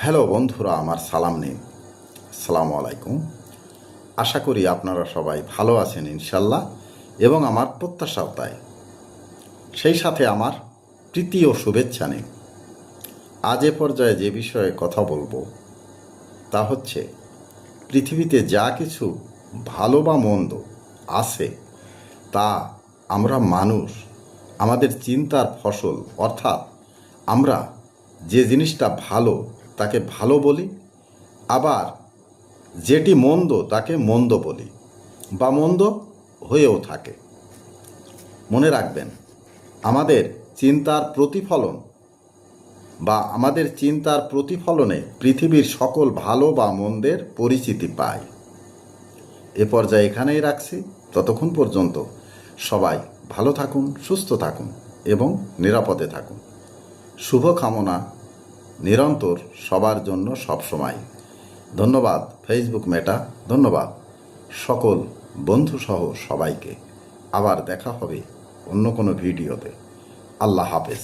Hello বন্ধুরা, আমার সালাম নিন। আসসালামু আলাইকুম। আশা করি আপনারা সবাই ভালো আছেন ইনশাল্লাহ, এবং আমার প্রত্যাশাও তাই। সেই সাথে আমার প্রীতি ও শুভেচ্ছা নিন। আজ এ পর্যায়ে যে বিষয়ে কথা বলবো তা হচ্ছে, পৃথিবীতে যা কিছু ভালো বা মন্দ আছে তা আমরা মানুষ আমাদের চিন্তার ফসল। অর্থাৎ আমরা যে জিনিসটা ভালো তাকে ভালো বলি, আবার যেটি মন্দ তাকে মন্দ বলি বা মন্দ হয়েও থাকে। মনে রাখবেন, আমাদের চিন্তার প্রতিফলন বা আমাদের চিন্তার প্রতিফলনে পৃথিবীর সকল ভালো বা মন্দের পরিচিতি পায়। এ পর্যায়ে এখানেই রাখছি। ততক্ষণ পর্যন্ত সবাই ভালো থাকুন, সুস্থ থাকুন এবং নিরাপদে থাকুন। শুভ কামনা নিরন্তর সবার জন্য সবসময়। ধন্যবাদ ফেসবুক মেটা, ধন্যবাদ সকল বন্ধুসহ সবাইকে। আবার দেখা হবে অন্য কোনো ভিডিওতে। আল্লাহ হাফেজ।